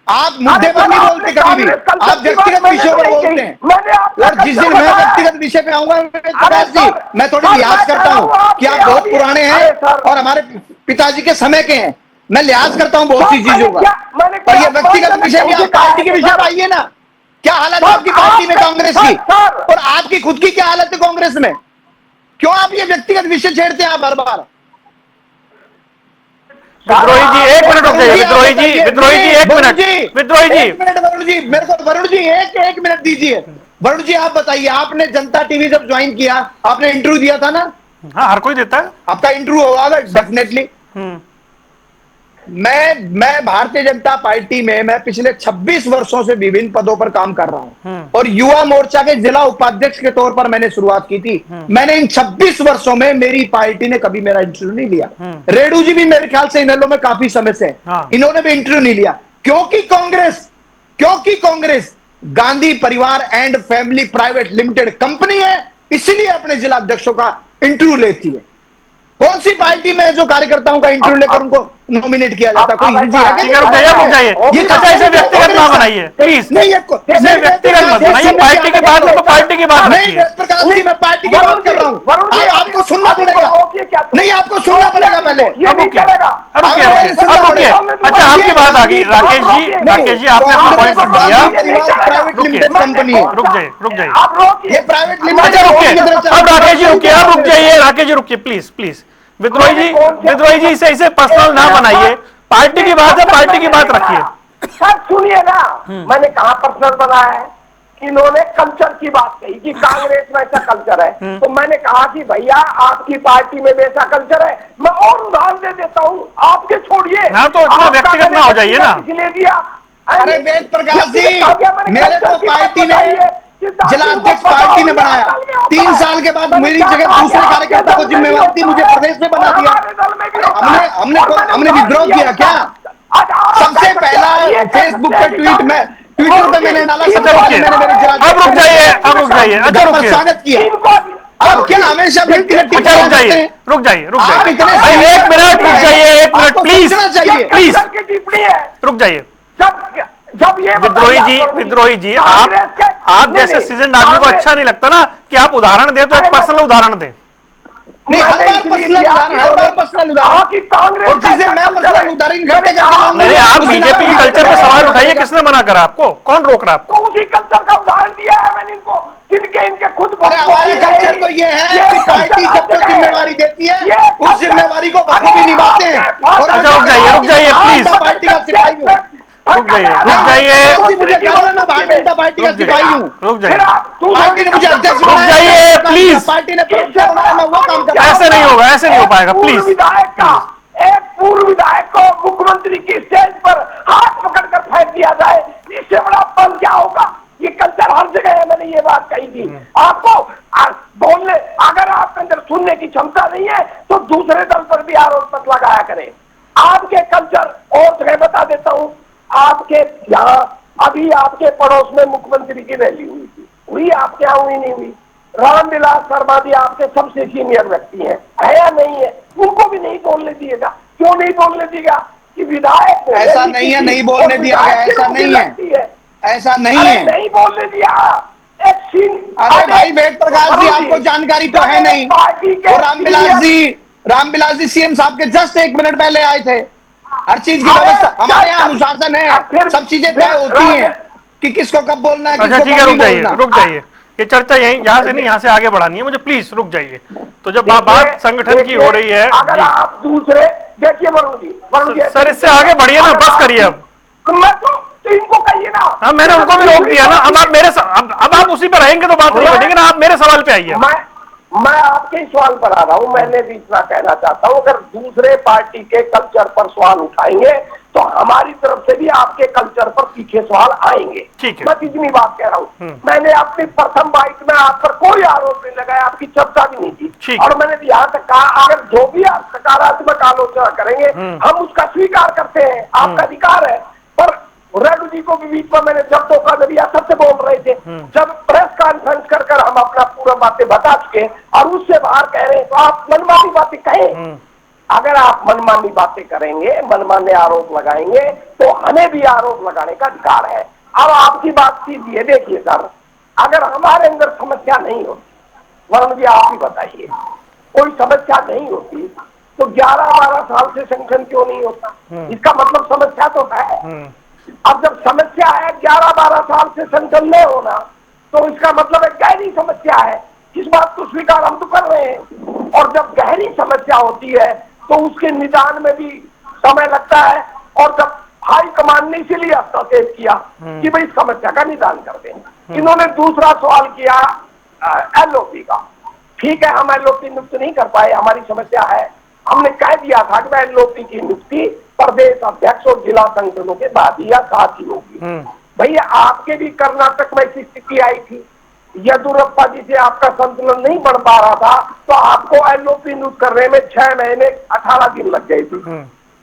आप मुद्दे पर नहीं बोलते कभी भी, आप व्यक्तिगत विषयों पर बोलते हैं। और जिस दिन मैं व्यक्तिगत विषय पे आऊंगा प्रकाश जी, मैं थोड़ी लिहाज करता हूँ कि आप बहुत पुराने हैं और हमारे पिताजी के समय के हैं, मैं लिहाज करता हूं बहुत सी चीजों का, पर ये व्यक्तिगत विषय भी आप पार्टी के विषय आइए ना। क्या हालत है आपकी पार्टी में कांग्रेस की, और आपकी खुद की क्या हालत है कांग्रेस में? क्यों आप ये व्यक्तिगत विषय छेड़ते हैं आप हर बार? विद्रोही जी एक मिनट रुक जाइए, विद्रोही जी एक मिनट, विद्रोही जी वरुण जी, मेरे को वरुण जी एक मिनट दीजिए। वरुण जी आप बताइए, आपने जनता टीवी जब ज्वाइन किया आपने इंटरव्यू दिया था ना? हाँ, हर कोई देता है। आपका इंटरव्यू होगा डेफिनेटली। मैं भारतीय जनता पार्टी में मैं पिछले 26 वर्षों से विभिन्न पदों पर काम कर रहा हूं, और युवा मोर्चा के जिला उपाध्यक्ष के तौर पर मैंने शुरुआत की थी। मैंने इन 26 वर्षों में मेरी पार्टी ने कभी मेरा इंटरव्यू नहीं लिया। रेडू जी भी मेरे ख्याल से इनेलो में काफी समय से, इन्होंने भी इंटरव्यू नहीं लिया, क्योंकि कांग्रेस गांधी परिवार and family private limited company है, इसलिए अपने जिला अध्यक्षों का इंटरव्यू लेती है। कौन सी पार्टी में जो कार्यकर्ताओं का इंटरव्यू लेकर उनको नॉमिनेट किया जाता? कोई रुक जाइए, ये चर्चा इसे व्यक्तिगत ना बनाइए प्लीज, इसे व्यक्तिगत मत बनाइए। पार्टी की बात है तो पार्टी की बात रखिए। प्रकाश जी मैं पार्टी की बात कर रहा हूँ, आपको सुनना पड़ेगा, नहीं आपको सुनना पड़ेगा पहले। अब रुकिए, अच्छा आपकी बात आ गई राकेश जी आपने अपना पॉइंट रख दिया। प्राइवेट लिमिटेड कंपनी है, रुक जाइए, ये प्राइवेट अच्छा लिमिटेड। रुकिए, अब राकेश जी रुकिए, आप रुक जाइए, राकेश जी रुकिए प्लीज। विद्रोही जी इसे पर्सनल ना बनाइए, पार्टी की बात है, पार्टी की बात रखिए। सर सुनिए ना, मैंने कहा पर्सनल बनाया है, इन्होंने कल्चर की बात कही कि कांग्रेस में ऐसा कल्चर है, तो मैंने कहा कि भैया आपकी पार्टी में वैसा कल्चर है। मैं और उदाहरण दे देता हूँ, आपके छोड़िए। हाँ तो इतना व्यक्तिगत ना हो जाइए ना। इसलिए दिया, अरे वेद प्रकाश जी, मेरे को पार्टी ने जिला अध्यक्ष पार्टी ने बनाया, 3 साल के बाद मेरी जगह दूसरे कार्यकर्ता को जिम्मेवारी थी, मुझे प्रदेश में बना दिया। हमने विद्रोह किया क्या? सबसे पहला फेसबुक पे ट्विटर पे मैंने डाला, सबसे पहले मैंने मेरे जिला अब रुक जाइए, अच्छा रुकिए, स्वागत किया। अब क्या हमेशा व्यक्तिगत रुक जाइए, एक मिनट प्लीज रुक जाइए। जब ये विद्रोही जी आप जैसे सीजन आदमी को अच्छा नहीं लगता ना कि आप उदाहरण दें, तो एक पर्सनल उदाहरण दें। नहीं, हर बार पर्सनल उदाहरण, और चीजें मैं पर्सनल उदाहरण घंटे का नहीं, आप बीजेपी के कल्चर पे सवाल उठाइए, किसने मना करा आपको? कौन रोक रहा आपको? उसी कल्चर का उदाहरण दिया है मैंने इनको, इनके खुद हमारे कल्चर तो ये है कि पार्टी जब तक जिम्मेवारी देती है उस जिम्मेवारी को बखूबी निभाते हैं। अच्छा रुक जाइए प्लीज, पार्टी का सिपाही हूँ, रुक जाइए मुझे भारतीय जनता पार्टी का सिपाही हूँ, पार्टी ने मुझे अध्यक्ष रुक जाइए प्लीज, पार्टी ने बनाया, मैं वो काम कर। ऐसे नहीं होगा, ऐसे नहीं हो पाएगा प्लीज। एक पूर्व विधायक को मुख्यमंत्री की स्टेज पर हाथ पकड़कर फेंक दिया जाए, इससे बड़ा पल क्या होगा? ये कल्चर हर जगह है, मैंने ये बात कही थी आपको। बोलने, अगर आपके अंदर सुनने की क्षमता नहीं है तो दूसरे दल पर भी आरोप मत लगाया करें। आपके कल्चर और जगह बता देता हूँ, आपके यहाँ अभी आपके पड़ोस में मुख्यमंत्री की रैली हुई, आपके यहाँ हुई नहीं हुई? रामविलास शर्मा जी आपके सबसे सीनियर व्यक्ति हैं, है या नहीं है? उनको भी नहीं बोलने दिएगा। क्यों नहीं बोलने दिएगा? कि विधायक ऐसा नहीं है, नहीं बोलने दिया गया, ऐसा नहीं है, ऐसा नहीं है, नहीं बोलने दिया। अरे भाई वेद प्रकाश जी, आपको जानकारी तो है नहीं। रामविलास जी सीएम साहब के जस्ट 1 मिनट पहले आए थे। हर चीज की व्यवस्था हमारे यहाँ अनुशासन है, सब चीजें तय होती हैं कि किसको कब बोलना है, अच्छा ठीक है, रुक जाइए, ये चर्चा यहीं यहाँ से नहीं, यहाँ से आगे बढ़ानी है मुझे, प्लीज रुक जाइए। तो जब बात संगठन की हो रही है, अगर आप दूसरे देखिए वरुण जी सर इससे आगे बढ़िए ना, बस करिए अब। मैं तो इनको कहिए ना। हाँ मैंने उनको भी रोक दिया ना, अब आप मेरे अब आप उसी पर रहेंगे तो बात नहीं बढ़ेगी ना, आप मेरे सवाल पे आइए। मैं आपके सवाल पर आ रहा हूं। मैंने भी इतना कहना चाहता हूं, अगर दूसरे पार्टी के कल्चर पर सवाल उठाएंगे तो हमारी तरफ से भी आपके कल्चर पर तीखे सवाल आएंगे। ठीक है, मैं इतनी बात कह रहा हूं। मैंने अपनी प्रथम बाइट में आप पर कोई आरोप नहीं लगाया, आपकी चर्चा भी नहीं की, और मैंने यहाँ तक कहा अगर जो भी आप सकारात्मक आलोचना करेंगे हम उसका स्वीकार करते हैं, आपका अधिकार है। पर रेड्डी जी को भी बीच में मैंने जब धोखा दिया सबसे बोल रहे थे, जब प्रेस कॉन्फ्रेंस कर हम अपना पूरा बातें बता चुके और उससे बाहर कह रहे हैं तो आप मनमानी बातें कहें। अगर आप मनमानी बातें करेंगे, मनमाने आरोप लगाएंगे तो हमें भी आरोप लगाने का अधिकार है। अब आपकी बात सीधी है, देखिए सर, अगर हमारे अंदर समस्या नहीं होती, वरुण जी आप ही बताइए, कोई समस्या नहीं होती तो 11-12 साल से संगठन क्यों नहीं होता? इसका मतलब समस्या तो है। अब जब समस्या है 11-12 साल से संगठन नहीं होना, तो इसका मतलब है गहरी समस्या है। इस बात को स्वीकार हम तो कर रहे हैं। और जब गहरी समस्या होती है तो उसके निदान में भी समय लगता है। और जब हाईकमान ने इसीलिए हस्तक्षेप किया कि भाई समस्या का निदान कर दें। इन्होंने दूसरा सवाल किया एलओपी का। ठीक है, हम एलओपी नियुक्त नहीं कर पाए, हमारी समस्या है। हमने कह दिया था कि एलओपी की नियुक्ति प्रदेश अध्यक्ष और जिला संगठनों के बाद या साथ ही होगी। भैया आपके भी कर्नाटक में ऐसी स्थिति आई थी, येदुरप्पा जी से आपका संतुलन नहीं बढ़ पा रहा था, तो आपको एलओपी नियुक्त करने में 6 महीने 18 दिन लग गए थे।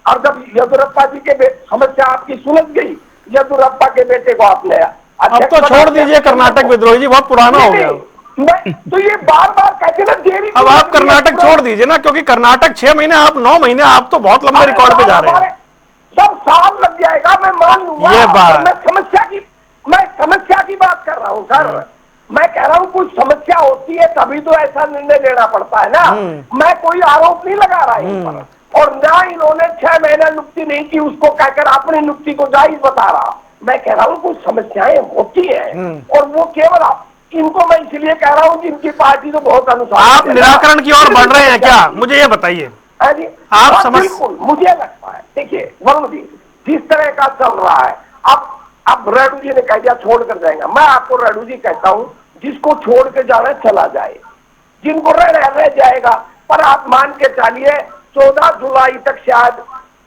और जब येदुरप्पा जी के समस्या आपकी सुलझ गई, येदुरप्पा के बेटे को आपने अब तो छोड़ दीजिए कर्नाटक विद्रोही जी, बहुत पुराना हो गया। तो ये बार बार कहते ना देरी। अब आप कर्नाटक छोड़ दीजिए ना, क्योंकि कर्नाटक 6 महीने, आप 9 महीने, आप तो बहुत लंबे रिकॉर्ड पे जा रहे हैं। सब साल लग जाएगा, मैं मान लूंगा। ये बात मैं समस्या की बात कर रहा हूँ सर। मैं कह रहा हूँ कुछ समस्या होती है तभी तो ऐसा निर्णय लेना पड़ता है ना। मैं कोई आरोप नहीं लगा रहा इन पर, और ना इन्होंने 6 महीने नियुक्ति नहीं की उसको कहकर अपनी नियुक्ति को जायज बता रहा। मैं कह रहा हूँ कुछ समस्याएं होती है, और वो केवल इनको मैं इसलिए कह रहा हूँ कि इनकी पार्टी तो बहुत अनुसार। आप निराकरण की ओर बढ़ रहे हैं क्या, मुझे ये बताइए। आप समझ, बिल्कुल मुझे लगता है, देखिए वरुण जी जिस तरह का चल रहा है, अब रेड्डू जी ने कह दिया छोड़ कर जाएगा। मैं आपको रेड्डू जी कहता हूँ, जिसको छोड़ के जाना चला जाए, जिनको रह जाएगा। पर आप मान के चलिए 14 जुलाई तक शायद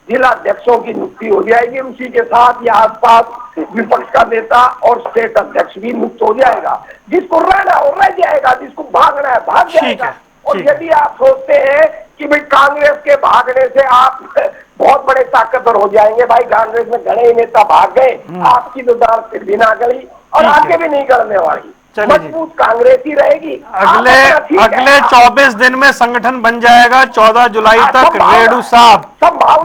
जिला अध्यक्षों की नियुक्ति हो जाएगी। उसी के साथ या आसपास विपक्ष का नेता और स्टेट अध्यक्ष भी नियुक्त हो जाएगा। जिसको रहना हो रह जाएगा, जिसको भागना है भाग जाएगा। और यदि आप सोचते हैं कि भाई कांग्रेस के भागने से आप बहुत बड़े ताकतवर हो जाएंगे, भाई कांग्रेस में घने नेता भाग गए, आपकी तो दाल फिर भी ना गई और आगे भी नहीं करने वाली। मजबूत कांग्रेस ही रहेगी। अगले 24 दिन में संगठन बन जाएगा 14 जुलाई तक। रेड्डू साहब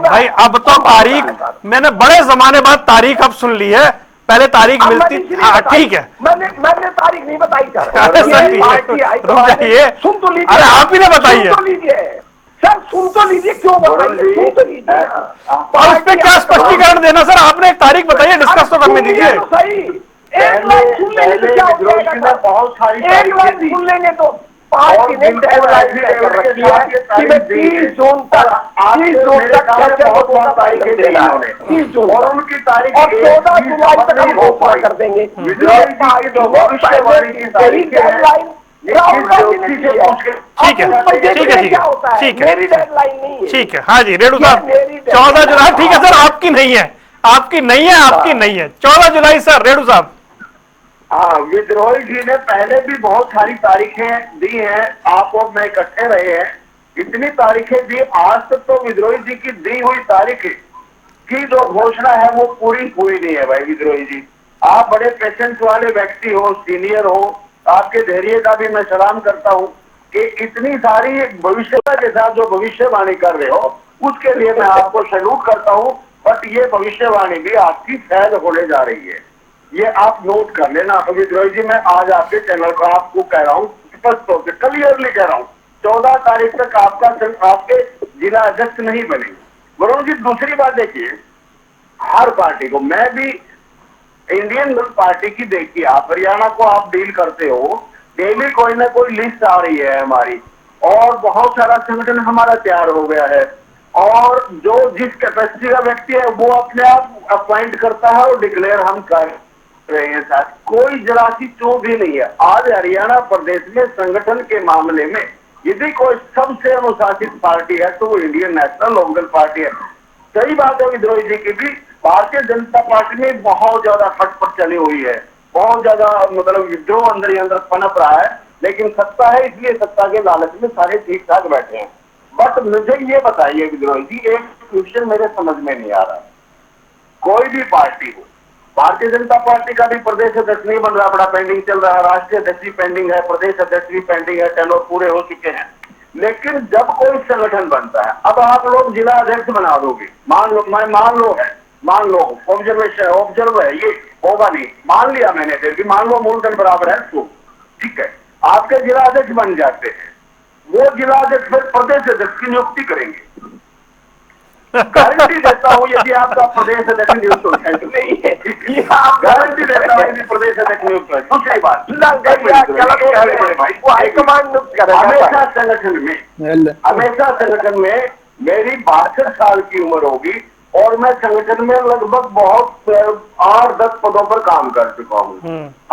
भाई, अब तो तारीख मैंने बड़े जमाने बाद तारीख अब सुन ली है, पहले तारीख मिलती। ठीक है, मैंने तारीख नहीं बताई सर। सुन तो लीजिए, अरे आप ही ने बताइए सर, सुन तो लीजिए, क्यों बताइए, सुन तो लीजिए। और उस पर क्या स्पष्टीकरण देना सर, आपने एक तारीख बताइए, डिस्कस तो करने दीजिए। सही, एक लाइन सुन लेंगे तो क्या हो जाएगा, बहुत सारी एक लाइन सुन लेंगे तो 5 दिन 30 जून तक और उनकी तारीख और 14 जुलाई तक हम घोषणा कर देंगे। ठीक है, मेरी डेडलाइन नहीं है। ठीक है, हाँ जी रेड्डू साहब, 14 जुलाई। ठीक है सर, आपकी नहीं है, आपकी नहीं है, आपकी नहीं है। 14 जुलाई सर, रेड्डू साहब। हाँ, विद्रोही जी ने पहले भी बहुत सारी तारीखें दी हैं, आप और मैं इकट्ठे रहे हैं, इतनी तारीखें दी। आज तक तो विद्रोही जी की दी हुई तारीख की जो घोषणा है वो पूरी हुई नहीं है। भाई विद्रोही जी, आप बड़े पेशेंस वाले व्यक्ति हो, सीनियर हो, आपके धैर्य का भी मैं सलाम करता हूँ कि इतनी सारी भविष्यता के साथ जो भविष्यवाणी कर रहे हो, उसके लिए मैं आपको सैल्यूट करता हूँ। बट ये भविष्यवाणी भी आपकी फेल होने जा रही है, ये आप नोट कर लेना। विद्रोही जी, मैं आज आपके चैनल पर आपको कह रहा हूँ, स्पष्ट तौर से क्लियरली कह रहा हूँ, 14 तारीख तक आपके जिला अध्यक्ष नहीं बनेंगे। वरुण जी, दूसरी बात देखिए, हर पार्टी को, मैं भी इंडियन पार्टी की देखिए, आप हरियाणा को आप डील करते हो, डेली कोई ना कोई लिस्ट आ रही है हमारी, और बहुत सारा संगठन हमारा तैयार हो गया है, और जो जिस कैपेसिटी का व्यक्ति है वो अपने आप अपॉइंट करता है और डिक्लेयर हम कर रहे हैं। साथ कोई जरा सी चूक भी नहीं है। आज हरियाणा प्रदेश में संगठन के मामले में यदि कोई सबसे अनुशासित पार्टी है तो वो इंडियन नेशनल लोकदल पार्टी है। सही बात है विद्रोही जी की भी, भारतीय जनता पार्टी में बहुत ज्यादा खटपट चली हुई है, बहुत ज्यादा मतलब विद्रोह अंदर ही अंदर पनप रहा है, लेकिन सत्ता है इसलिए सत्ता के लालच में सारे ठीक ठाक बैठे हैं। बट मुझे ये बताइए विद्रोही जी, एक क्वेश्चन मेरे समझ में नहीं आ रहा, कोई भी पार्टी हो, भारतीय जनता पार्टी का भी प्रदेश अध्यक्ष नहीं बन रहा, बड़ा पेंडिंग चल रहा है, राष्ट्रीय अध्यक्ष भी पेंडिंग है, प्रदेश अध्यक्ष भी पेंडिंग है, टेनोर पूरे हो चुके हैं। लेकिन जब कोई संगठन बनता है, अब आप लोग जिला अध्यक्ष बना दोगे, मान लो ऑब्जर्व है, ये होगा नहीं, मान लिया मैंने, फिर भी मान लो मूलधन बराबर है तो ठीक है, आपके जिला अध्यक्ष बन जाते हैं, वो जिला अध्यक्ष फिर प्रदेश अध्यक्ष की नियुक्ति करेंगे। गारंटी देता हूँ यदि आपका प्रदेश अध्यक्ष न्यूज प्रेजेंट नहीं है, ये आप गारंटी देता हूँ यदि प्रदेश अध्यक्ष न्यूज प्रेजेंट। दूसरी बात, वो हाईकमांड नियुक्त करेगा। हमेशा संगठन में मेरी 62 साल की उम्र होगी और मैं संगठन में लगभग बहुत 8-10 पदों पर काम कर चुका हूँ।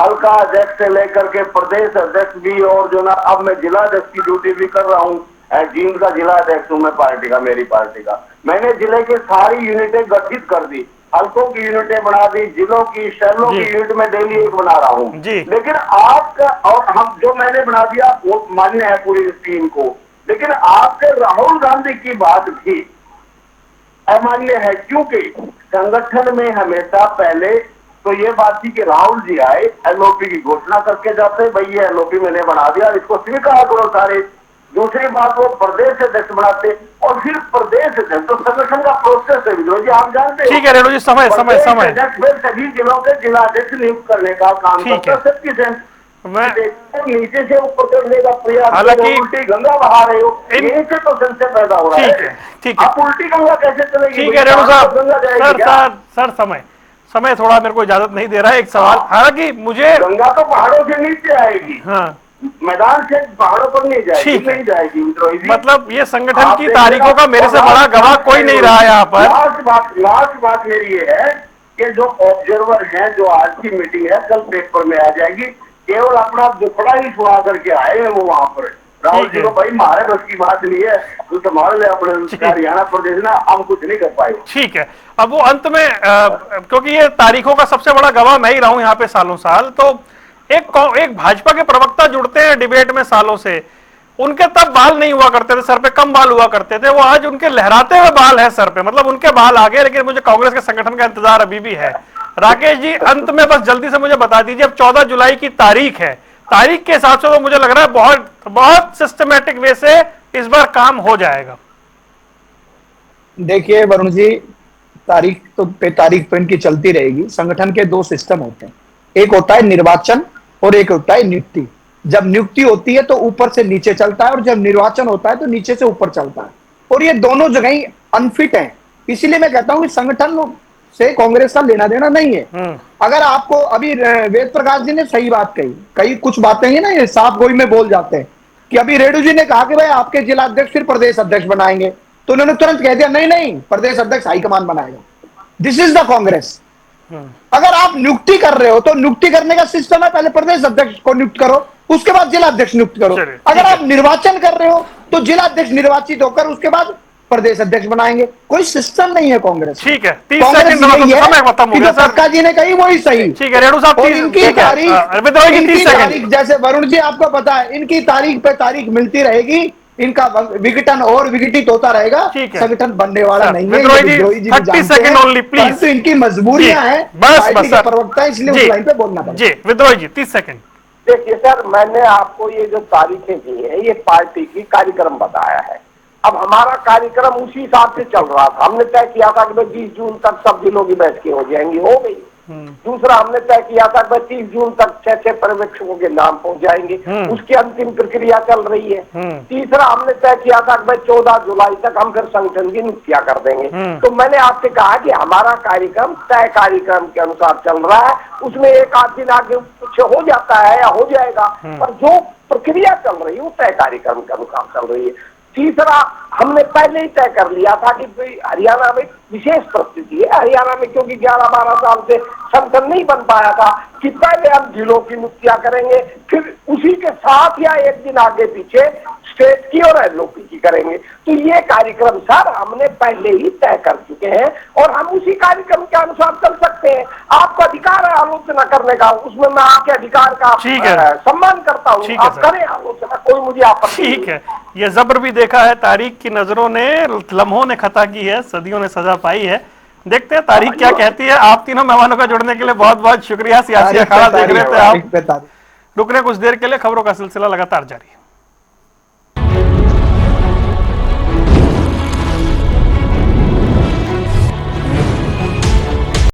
हल्का अध्यक्ष से लेकर के प्रदेश अध्यक्ष भी, और जो ना अब मैं जिला अध्यक्ष की ड्यूटी भी कर रहा हूँ। जींद का जिला अध्यक्ष हूँ मैं पार्टी का, मेरी पार्टी का। मैंने जिले की सारी यूनिटें गठित कर दी, हल्कों की यूनिटें बना दी, जिलों की, शहरों की यूनिट में डेली एक बना रहा हूँ। लेकिन आपका और हम जो मैंने बना दिया वो मान्य है पूरी टीम को, लेकिन आपके राहुल गांधी की बात भी अमान्य है, क्योंकि संगठन में हमेशा पहले तो ये बात थी कि राहुल जी आए, एलओपी की घोषणा करके जाते, भाई ये एलओपी मैंने बना दिया, इसको स्वीकार करो सारे। दूसरी बात, वो प्रदेश अध्यक्ष बनाते और फिर प्रदेश अध्यक्ष, तो संगठन का प्रोसेस है विद्रोह जी, आप जानते हैं। ठीक है रेणु जी, समय समय समय फिर सभी जिलों के जिला अध्यक्ष नियुक्त करने का काम करता है। सबकी सेंस मैं नीचे से ऊपर करने का प्रयास, हालांकि उल्टी गंगा बहा रहे हो, यहीं से तो संशय पैदा हो रहा है। ठीक है, आप उल्टी गंगा कैसे चलेगी? ठीक है रेणु साहब, सर समय थोड़ा मेरे को इजाजत नहीं दे रहा है। एक सवाल, हालांकि मुझे गंगा तो पहाड़ों से नीचे आएगी, हाँ मैदान से पहाड़ों पर नहीं जाएगी, नहीं जाएगी। मतलब ये संगठन की तारीखों का मेरे से बड़ा गवाह कोई नहीं रहा यहाँ पर। लास्ट बात मेरी ये है कि जो ऑब्जर्वर है, जो आज की मीटिंग है कल पेपर में आ जाएगी, केवल अपना दुखड़ा ही सुना करके आए हैं वो वहां पर। राहुल जी को भाई मारे बस की बात नहीं है, तो संभाल ले अपने हरियाणा प्रदेश ना, हम कुछ नहीं कर पाए। ठीक है, अब वो अंत में क्योंकि ये तारीखों का सबसे बड़ा गवाह मैं ही रहा हूं यहाँ पे सालों साल, तो एक भाजपा के प्रवक्ता जुड़ते हैं डिबेट में सालों से, उनके तब बाल नहीं हुआ करते थे, सर पे कम बाल हुआ करते थे, वो आज उनके लहराते हुए बाल है सर पे, मतलब उनके बाल आ गए, लेकिन मुझे कांग्रेस के संगठन का इंतजार अभी भी है। राकेश जी, अंत में बस जल्दी से मुझे बता दीजिए, अब 14 जुलाई की तारीख है, तारीख के हिसाब से तो मुझे लग रहा है बहुत सिस्टमैटिक वे से इस बार काम हो जाएगा। देखिए वरुण जी, तारीख तो इनकी चलती रहेगी। संगठन के दो सिस्टम होते हैं, एक होता है निर्वाचन और एक होता है नियुक्ति। जब नियुक्ति होती है तो ऊपर से नीचे चलता है, और जब निर्वाचन होता है तो नीचे से ऊपर चलता है, और ये दोनों जगह ही अनफिट हैं। इसीलिए मैं कहता हूं कि संगठन से कांग्रेस का लेना देना नहीं है। अगर आपको अभी वेद प्रकाश जी ने सही बात कही, कुछ बातें ही ना ये साफ गोई में बोल जाते हैं कि अभी रेणु जी ने कहा कि भाई आपके जिला अध्यक्ष फिर प्रदेश अध्यक्ष बनाएंगे, तो उन्होंने तुरंत कह दिया नहीं, प्रदेश अध्यक्ष हाईकमान बनाएगा। This is the Congress. अगर आप नियुक्ति कर रहे हो तो नियुक्ति करने का सिस्टम है, पहले प्रदेश अध्यक्ष को नियुक्त करो, उसके बाद जिला अध्यक्ष नियुक्त करो। अगर आप निर्वाचन कर रहे हो तो जिला अध्यक्ष निर्वाचित होकर उसके बाद प्रदेश अध्यक्ष बनाएंगे। कोई सिस्टम नहीं है कांग्रेस। ठीक है, 30 सेकंड खत्म हो गया। सरकार जी ने कही वही सही। ठीक है रेणु साहब, इनकी तारीख जैसे वरुण जी आपको पता है, इनकी तारीख पे तारीख मिलती रहेगी, इनका विघटन और विघटित होता रहेगा, संगठन बनने वाला नहीं है। 30 सेकंड ओनली प्लीज। तो इनकी मजबूरियां हैं, बस प्रवक्ता, इसलिए उस लाइन पे बोलना पड़ेगा। जी विद्रोही जी 30 सेकंड। देखिए सर, मैंने आपको ये जो तारीखें दी है, ये पार्टी की कार्यक्रम बताया है। अब हमारा कार्यक्रम उसी हिसाब से चल रहा था। हमने तय किया था कि भाई 20 जून तक सब जिलों की बैठकें हो जाएंगी, हो गई। दूसरा हमने तय किया था कि 30 जून तक 6 पर्यवेक्षकों के नाम पहुंच जाएंगे, उसकी अंतिम प्रक्रिया चल रही है। तीसरा हमने तय किया था कि 14 जुलाई तक हम फिर संगठन की नियुक्तियां कर देंगे। तो मैंने आपसे कहा कि हमारा कार्यक्रम तय कार्यक्रम के अनुसार चल रहा है, उसमें एक आध दिन आगे कुछ हो जाता है या हो जाएगा, पर जो प्रक्रिया चल रही है वो तय कार्यक्रम के अनुसार चल रही है। तीसरा, हमने पहले ही तय कर लिया था कि हरियाणा में विशेष परिस्थिति है, हरियाणा में क्योंकि 11-12 साल से संगठन नहीं बन पाया था, कि पहले हम जिलों की नियुक्तियां करेंगे, फिर उसी के साथ या एक दिन आगे पीछे स्टेट की और एलओपी की करेंगे। तो ये कार्यक्रम सर हमने पहले ही तय कर चुके हैं और हम उसी कार्यक्रम के अनुसार चल सकते हैं। आपका अधिकार है आलोचना करने का, उसमें मैं आपके अधिकार का सम्मान करता हूँ, आप करें आलोचना, कोई मुझे आपत्ति नहीं। ठीक है, ये जबर भी देखा है, तारीख की नजरों ने, लम्हों ने खता की है, सदियों ने सजा पाई है। देखते हैं तारीख क्या कहती है। आप तीनों मेहमानों का जुड़ने के लिए बहुत बहुत शुक्रिया। सियासी अखाड़ा देख रहे थे आप, रुक रहे कुछ देर के लिए, खबरों का सिलसिला लगातार जारी है।